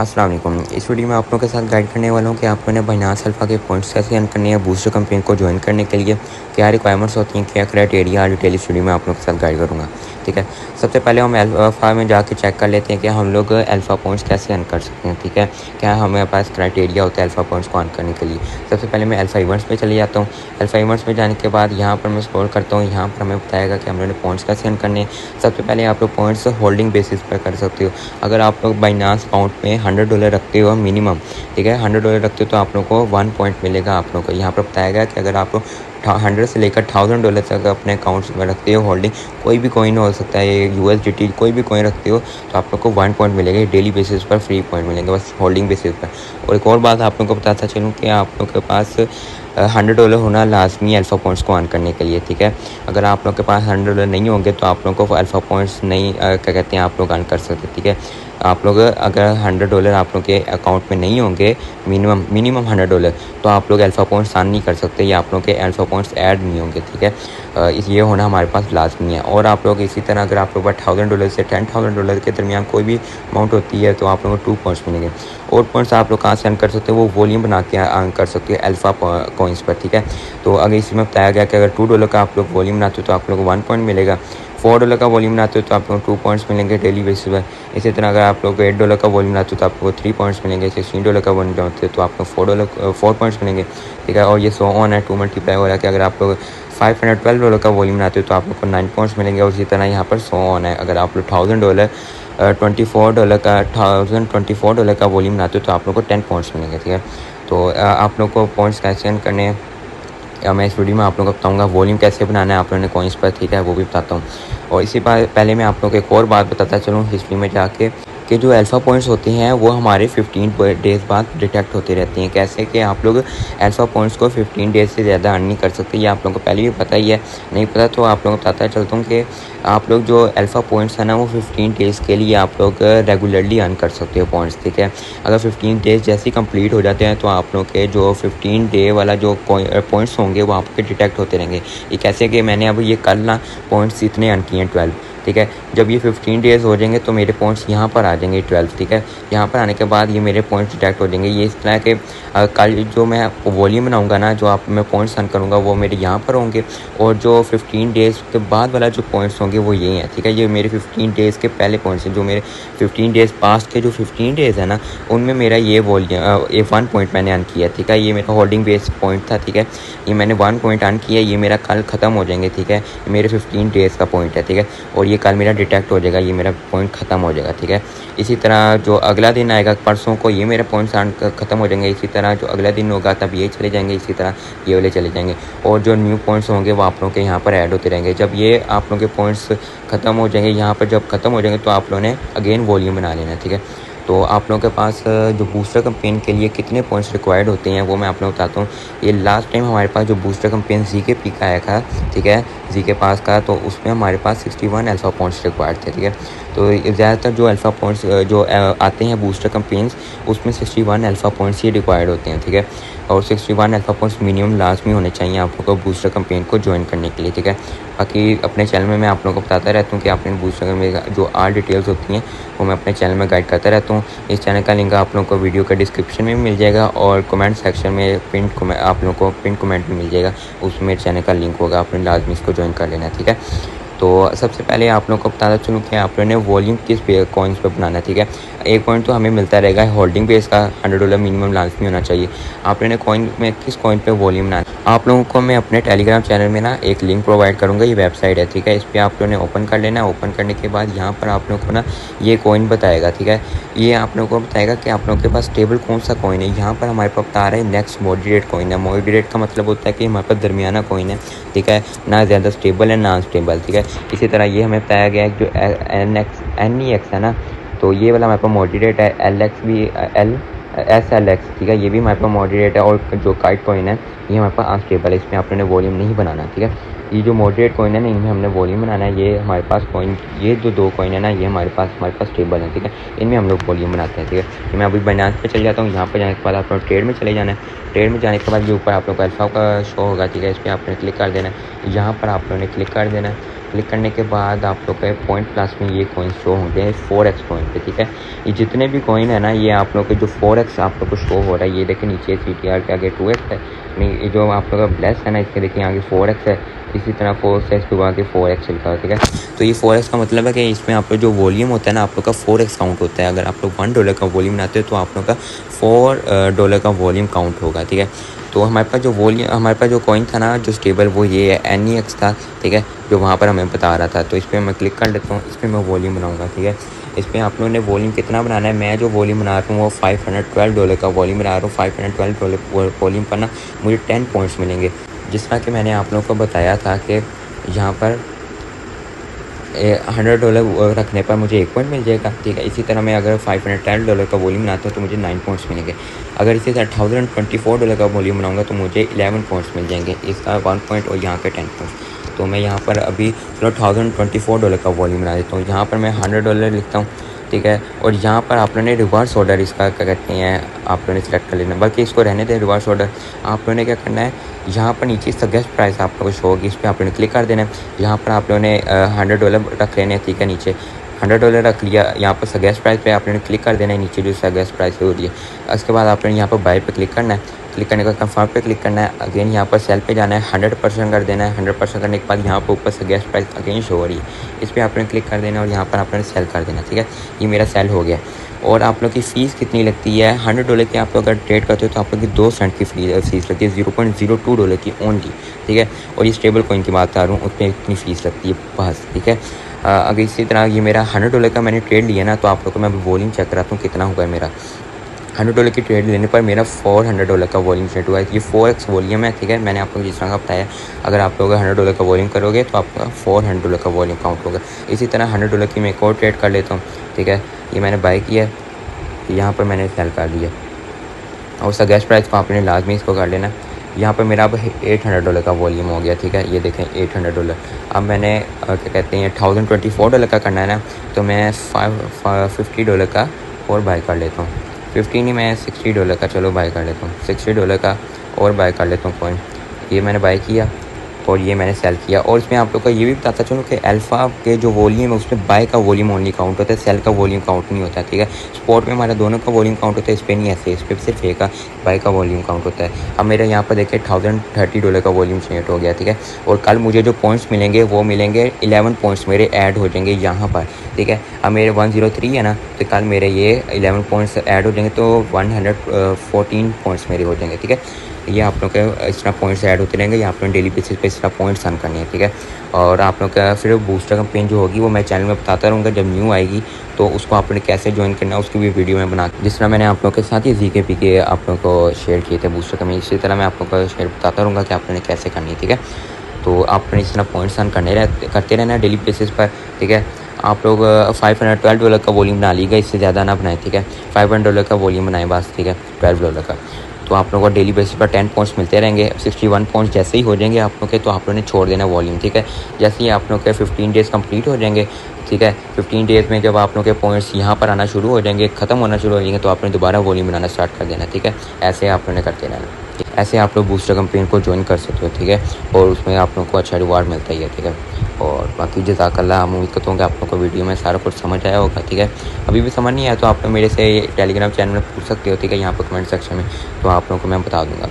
अस्सलाम वालेकुम। इस वीडियो में आप लोगों के साथ गाइड करने वाला हूँ कि आपको ना बाइनांस अल्फ़ा के पॉइंट्स कैसे अर्न करने हैं। बूस्टर कैंपेन को ज्वाइन करने के लिए क्या रिक्वायरमेंट्स होती हैं, क्या क्राइटेरिया, डिटेल इस वीडियो में आप लोगों के साथ गाइड करूँगा। ठीक है, सबसे पहले हम अल्फ़ा में जाके चेक कर लेते हैं कि हम लोग अल्फ़ा पॉइंट्स कैसे अर्न कर सकते हैं। ठीक है, क्या हमारे पास क्राइटेरिया होता है अल्फ़ा पॉइंट्स को अर्न करने के लिए। सबसे पहले मैं अल्फ़ा इवेंट्स पे चले जाता हूँ। अल्फ़ा इवेंट्स में जाने के बाद यहाँ पर मैं स्क्रॉल करता हूँ। यहाँ पर हमें बताएगा कि हम लोगों ने पॉइंट्स कैसे अर्न करने हैं। सबसे पहले आप लोग पॉइंट्स होल्डिंग बेसिस पर कर सकते हो। अगर आप लोग बाइनांस अकाउंट में $100 रखते हो मिनिमम, ठीक है, $100 रखते हो तो आप लोग को 1 पॉइंट मिलेगा। आप लोग को यहाँ पर बताएगा कि अगर आप 100 से लेकर $1000 तक अपने अकाउंट्स में रखते हो होल्डिंग, कोई भी कॉइन हो सकता है, ये USDT कोई भी कॉइन रखते हो तो आप लोग को 1 पॉइंट मिलेगा। डेली बेसिस पर फ्री पॉइंट मिलेंगे बस होल्डिंग बेसिस पर। और एक और बात आप लोग को बताता चलूँ कि आप लोग के पास $100 होना लाजमी है अल्फ़ा पॉइंट्स को अर्न करने के लिए। ठीक है, अगर आप लोग के पास $100 नहीं होंगे तो आप लोग को अल्फ़ा पॉइंट्स नहीं क्या कहते हैं आप लोग अर्न कर सकते। ठीक है, आप लोग अगर $100 आप लोग के अकाउंट में नहीं होंगे मिनिमम $100 तो आप लोग अल्फ़ा पॉइंट्स अर्न नहीं कर सकते या आप लोग के अल्फ़ा पॉइंट्स ऐड नहीं होंगे। ठीक है, ये होना हमारे पास लाजमी है। और आप लोग इसी तरह अगर आप लोग $1000 से $10,000 के दरमियान कोई भी अमाउंट होती है तो आप लोगों को 2 पॉइंट्स मिलेंगे। और पॉइंट्स आप लोग कहाँ से अर्न कर सकते हो, वो वॉल्यूम बना के अर्न कर सकते हो अल्फ़ा कॉइन्स पर। ठीक है, तो अगर इसमें बताया गया कि अगर $2 का आप लोग वॉल्यूम बनाते हो तो आप लोग को 1 पॉइंट मिलेगा। $4 का वॉल्यूम बनाते हो तो आप लोग को 2 पॉइंट्स मिलेंगे डेली बेसिस पर। इसी तरह अगर आप लोग $8 का वॉल्यूम बनाते हो तो आपको 3 पॉइंट्स मिलेंगे। $16 का वॉल्यूम बनाते हो तो आपको $4 पॉइंट्स मिलेंगे। ठीक है, और ये सो ऑन है, 2 मल्टीप्लाई हो रहा है कि अगर आप लोग $512 का वॉल्यूम बनाते हो तो आप लोग को 9 पॉइंट्स मिलेंगे। और इसी तरह यहाँ पर सो ऑन है, अगर आप लोग $24 का वॉल्यूम बनाते हो तो आप लोग को 10 पॉइंट्स मिलेंगे। ठीक है, तो आप लोग को पॉइंट्स कैसे अर्न करने हैं या मैं इस वीडियो में आप लोगों को बताऊंगा। वॉल्यूम कैसे बनाना है आप लोगों ने कॉइन्स पर, ठीक है, वो भी बताता हूँ। और इसी पहले मैं आप लोगों को एक और बात बताता चलूँ हिस्ट्री में जाके कि जो अल्फ़ा पॉइंट्स होते हैं वो हमारे 15 डेज़ बाद डिटेक्ट होते रहते हैं। कैसे कि आप लोग अल्फ़ा पॉइंट्स को 15 डेज़ से ज़्यादा अर्न नहीं कर सकते, ये आप लोगों को पहले भी पता ही है। नहीं पता तो आप लोगों को बताता चलता हूँ कि आप लोग जो अल्फ़ा पॉइंट्स है ना वो 15 डेज़ के लिए आप लोग रेगुलरली अर्न कर सकते हो पॉइंट्स। ठीक है, अगर 15 डेज़ जैसे ही कंप्लीट हो जाते हैं तो आप लोग के जो 15 डे वाला जो पॉइंट्स होंगे वो आपके डिटेक्ट होते रहेंगे। ये कैसे कि मैंने अब ये कल ना पॉइंट्स इतने अर्न किए हैं 12। ठीक है, जब ये 15 डेज़ हो जाएंगे तो मेरे पॉइंट्स यहाँ पर आ जाएंगे 12। ठीक है, यहाँ पर आने के बाद ये मेरे पॉइंट्स डिटेक्ट हो जाएंगे। ये इस तरह के कल जो मैं वॉल्यूम बनाऊंगा ना, जो आप मैं पॉइंट्स अर्न करूँगा वो मेरे यहाँ पर होंगे। और जो 15 डेज़ के बाद वाला जो पॉइंट्स होंगे वो ये हैं। ठीक है, ये मेरे 15 डेज़ के पहले पॉइंट्स हैं। जो मेरे 15 डेज़ पास्ट के जो 15 डेज़ है ना उनमें मेरा ये वॉल्यूम 1 पॉइंट मैंने अर्न किया। ठीक है, ये मेरा होल्डिंग बेस पॉइंट था। ठीक है, ये मैंने 1 पॉइंट अर्न किया, ये मेरा कल ख़त्म हो जाएंगे। ठीक है, ये मेरे 15 डेज़ का पॉइंट है। ठीक है, और ये कल मेरा डिटेक्ट हो जाएगा, ये मेरा पॉइंट ख़त्म हो जाएगा। ठीक है, इसी तरह जो अगला दिन आएगा परसों को ये मेरे पॉइंट्स ख़त्म हो जाएंगे। इसी तरह जो अगला दिन होगा तब ये चले जाएंगे, इसी तरह ये वाले चले जाएंगे। और जो न्यू पॉइंट्स होंगे वो आप लोगों के यहाँ पर ऐड होते रहेंगे। जब ये आप लोगों के पॉइंट्स ख़त्म हो जाएंगे, यहाँ पर जब ख़त्म हो जाएंगे तो आप लोगों ने अगेन वॉल्यूम बना लेना है। ठीक है, तो आप लोगों के पास जो बूस्टर कैंपेन के लिए कितने पॉइंट्स रिक्वायर्ड होते हैं वो मैं आप लोगों को बताता हूँ। ये लास्ट टाइम हमारे पास जो बूस्टर कैंपेन जी के पी का आया था, ठीक है, जी के पास का, तो उसमें हमारे पास 61 अल्फ़ा पॉइंट्स रिक्वायर्ड थे। ठीक है, तो ज़्यादातर जो अल्फ़ा पॉइंट्स जो आते हैं बूस्टर कैंपेन्स उसमें 61 अल्फ़ा पॉइंट्स ही रिक्वायर्ड होते हैं। ठीक है, और 61 अल्फ़ा पॉइंट्स मिनिमम लाजमी होने चाहिए आप लोगों को बूस्टर कैंपेन को ज्वाइन करने के लिए। ठीक है, बाकी अपने चैनल में मैं आप लोगों को बताता रहता हूँ कि आपने बूस्टर में जो आर डिटेल्स होती हैं वो मैं अपने चैनल में गाइड करता रहता हूँ। इस चैनल का लिंक आप लोगों को वीडियो के डिस्क्रिप्शन में मिल जाएगा और कमेंट सेक्शन में आप लोगों को पिन कमेंट भी मिल जाएगा, उसमें मेरे चैनल का लिंक होगा, आपने लाजमी इसको ज्वाइन कर लेना है। ठीक है, तो सबसे पहले आप लोगों को बताता चलूँ कि आप लोगों ने वॉल्यूम किस कॉइन्स पर बनाना है। ठीक है, एक पॉइंट तो हमें मिलता रहेगा होल्डिंग बेस का, $100 मिनिमम लाजमी होना चाहिए। आप लोगों ने कॉइन में किस कॉइन पे वॉल्यूम बनाना है, आप लोगों को मैं अपने टेलीग्राम चैनल में ना एक लिंक प्रोवाइड करूँगा, ये वेबसाइट है। ठीक है, इस पर आप लोगों ने ओपन कर लेना है। ओपन करने के बाद यहाँ पर आप लोगों को ना ये कॉइन बताएगा। ठीक है, ये आप लोगों को बताएगा कि आप लोगों के पास स्टेबल कौन सा कॉइन है। यहाँ पर हमारे पास बता रहा है नेक्स्ट मॉडरेट कॉइन है। मॉडरेट का मतलब होता है कि हमारे पास दरमियाना कॉइन है। ठीक है, ना ज़्यादा स्टेबल है ना अनस्टेबल। ठीक है, इसी तरह ये हमें बताया गया है जो NEX है ना, तो ये वाला हमारे पास मॉडरेट है। SLX, ठीक है, ये भी हमारे पास मॉडरेट है। और जो काइट कॉइन है ये हमारे पास अनस्टेबल है, इसमें आपने वॉल्यूम नहीं बनाना। ठीक है, ये जो मॉडरेट कॉइन है ना इनमें हमने वॉल्यूम बनाना है। ये हमारे पास कॉइन, ये जो 2 कॉइन है ना ये हमारे पास स्टेबल है। ठीक है, इनमें हम लोग वॉल्यूम बनाते हैं। ठीक है, तो मैं अभी बाइनांस पे चल जाता हूँ। यहाँ पर जाने के बाद आप लोग ट्रेड में चले जाना है। ट्रेड में जाने के बाद ये ऊपर आप लोग को अल्फ़ा का शो होगा। ठीक है, इस पर आपने क्लिक कर देना है। यहाँ पर आप लोगों ने क्लिक कर देना है। क्लिक करने के बाद आप लोग के पॉइंट प्लस में ये कॉइन शो होंगे 4x कॉइन पे, ठीक है। ये जितने भी कॉइन है ना, ये आप लोग के जो 4x आप लोग को शो हो रहा है, ये देखिए नीचे CTR के आगे 2x है, नहीं ये जो आप लोग का ब्लेस है ना, इसके देखिए आगे 4x है, इसी तरह 4 से इसके आगे 4x लिखा है, ठीक है। तो ये 4x का मतलब है कि इसमें आप लोग जो वॉल्यूम होता है ना, आप लोग का 4x काउंट होता है। अगर आप लोग $1 का वॉल्यूम बनाते हो तो आप लोग का $4 का वॉल्यूम काउंट होगा, ठीक है। तो हमारे पास जो कॉइन था ना, जो स्टेबल, वो ये है NEX था, ठीक है, जो वहाँ पर हमें बता रहा था। तो इस पर मैं क्लिक कर लेता हूँ, इस पर मैं वॉल्यूम बनाऊँगा, ठीक है। इस पर आप लोगों ने वॉल्यूम कितना बनाना है, मैं जो वॉल्यूम बना रहा हूँ वो $512 का वॉल्यूम बना रहा हूँ। $512 वॉल्यूम पर ना मुझे 10 पॉइंट्स मिलेंगे। जिस तरह कि मैंने आप लोगों को बताया था कि यहाँ पर $100 रखने पर मुझे 1 पॉइंट मिल जाएगा, ठीक है। इसी तरह मैं अगर $510 का वॉल्यूम बनाता हूँ तो मुझे 9 पॉइंट्स मिलेंगे। अगर इसी तरह $1024 का वॉल्यूम बनाऊँगा तो मुझे 11 पॉइंट्स मिल जाएंगे, इसका 1 पॉइंट और यहाँ के 10 पॉइंट्स। तो मैं यहाँ पर अभी चलो $1024 का वॉल्यूम बना देता हूँ। यहाँ पर मैं $100 लिखता हूँ, ठीक है। और यहाँ पर आप लोगों ने रिवर्स ऑर्डर इसका क्या कहते हैं, आप लोगों ने सिलेक्ट कर लेना, बल्कि इसको रहने दें रिवर्स ऑर्डर। आप लोगों ने क्या करना है, यहाँ पर नीचे सजेस्ट प्राइस आप लोगों को शो होगी, इस पर आप लोगों ने क्लिक कर देना है। यहाँ पर आप लोगों ने $100 रख लेने, ठीक है। नीचे $100 रख लिया, यहाँ पर सजेस्ट प्राइस पे आप लोगों ने क्लिक कर देना है, नीचे जो सजेस्ट प्राइस हो रही है। उसके बाद आप लोगों ने यहाँ पर बाय पे क्लिक करना है, क्लिक करने का कंफर्म पे क्लिक करना है। अगेन यहाँ पर सेल पे जाना है, 100% कर देना है। 100% करने के बाद यहाँ पर ऊपर सजेस्ट प्राइस अगेन शो हो रही है, इस पर आप लोगों ने क्लिक कर देना और यहाँ पर आप लोगों ने सेल कर देना, ठीक है। ये मेरा सेल हो गया। और आप लोग की फ़ीस कितनी लगती है, $100 की आप लोग अगर ट्रेड करते हो तो आप लोग की 2 सेंट की फ़ीस लगती है, $0.02 की ओनली, ठीक है। और ये स्टेबल कॉइन की बात कर रहा हूँ, उसमें इतनी फ़ीस लगती है बस, ठीक है। अगर इसी तरह ये मेरा $100 का मैंने ट्रेड लिया ना, तो आप लोग को मैं वॉल्यूम चेक कराता हूँ कितना होगा मेरा। $100 की ट्रेड लेने पर मेरा $400 का वॉल्यूम सेट हुआ है। ये 4x वॉल्यूम है, ठीक है। मैंने आपको जिस तरह का बताया, अगर आप लोग $100 का वॉल्यूम करोगे तो आपका $400 का वॉल्यूम काउंट होगा। इसी तरह $100 की मैं एक और ट्रेड कर लेता हूँ, ठीक है। ये मैंने बाय किया, यहाँ पर मैंने सेल कर दिया और सजेस्ट प्राइस को आपने लाजमी इसको कर लेना। यहाँ पर मेरा अब $800 का वॉल्यूम हो गया, ठीक है। ये देखें $800। अब मैंने क्या कहते हैं $1024 का करना है ना, तो मैं $50 का और बाय कर लेता हूँ। 50 नहीं, मैं $60 का चलो बाय कर लेता हूँ, $60 का और बाय कर लेता हूँ कॉइन। ये मैंने बाय किया और ये मैंने सेल किया। और इसमें आप लोग को ये भी बताता चलूँ कि अल्फ़ा के जो वॉल्यूम है उसमें बाय का वॉल्यूम ओनली काउंट होता है, सेल का वॉल्यूम काउंट नहीं होता, ठीक है। स्पॉट में हमारा दोनों का वॉल्यूम काउंट होता है, इस पर नहीं ऐसे, इस पर सिर्फ एक का बाय का वॉल्यूम काउंट होता है। अब मेरे यहाँ पर देखिए $1030 का वॉल्यूम जनरेट हो गया, ठीक है। और कल मुझे जो पॉइंट्स मिलेंगे वो मिलेंगे 11 पॉइंट्स मेरे ऐड हो जाएंगे यहाँ पर, ठीक है। अब मेरे 103 है ना, तो कल मेरे ये 11 पॉइंट्स ऐड हो जाएंगे, तो 114 पॉइंट्स मेरे हो जाएंगे, ठीक है। ये आप लोग के इस तरह पॉइंट्स ऐड होते रहेंगे, ये आप लोग डेली बेसिस पे इस तरह पॉइंट्स अर्न करने हैं, ठीक है। और आप लोग का फिर बूस्टर कैंपेन जो होगी वो मैं चैनल में बताता रहूँगा, जब न्यू आएगी तो उसको आप लोगों ने कैसे ज्वाइन करना है उसकी भी वीडियो में बना, जिस तरह मैंने आप लोग के साथ ही ZK PK आप लोग को शेयर किए थे बूस्टर कैंपेन, इसी तरह मैं आप लोग को शेयर बताता रहूँगा कि आप लोगों ने कैसे करनी है, ठीक है। तो आप लोग इस तरह पॉइंट्स अर्न करते रहना है डेली बेसिस पर, ठीक है। आप लोग $512 का वॉल्यूम बना लीजिए, इससे ज़्यादा ना बनाए, ठीक है। $500 का वॉल्यूम बनाए बस, ठीक है, $12 का। तो आप लोगों को डेली बेसिस पर 10 पॉइंट्स मिलते रहेंगे। 61 पॉइंट्स जैसे ही हो जाएंगे आप लोग के, तो आप लोगों ने छोड़ देना वॉल्यूम, ठीक है। जैसे ही आप लोग के 15 डेज़ कंप्लीट हो जाएंगे, ठीक है, 15 डेज़ में जब आप लोग के पॉइंट्स यहाँ पर आना शुरू हो जाएंगे, ख़त्म होना शुरू हो जाएंगे, तो आपने दोबारा वॉल्यूम बनाना स्टार्ट कर देना, ठीक है। ऐसे आप लोगों ने करते रहना, ऐसे आप लोग बूस्टर कैंपेन को ज्वाइन कर सकते हो, ठीक है। और उसमें आप लोग को अच्छा रिवार्ड मिलता ही है, ठीक है। और बाकी जज़ाकल्लाह, हम उम्मीद करता हूँ कि आप लोग को वीडियो में सारा कुछ समझ आया होगा, ठीक है। अभी भी समझ नहीं आया तो आप लोग मेरे से टेलीग्राम चैनल में पूछ सकते हो, ठीक है, यहाँ पर कमेंट सेक्शन में, तो आप लोगों को मैं बता दूँगा।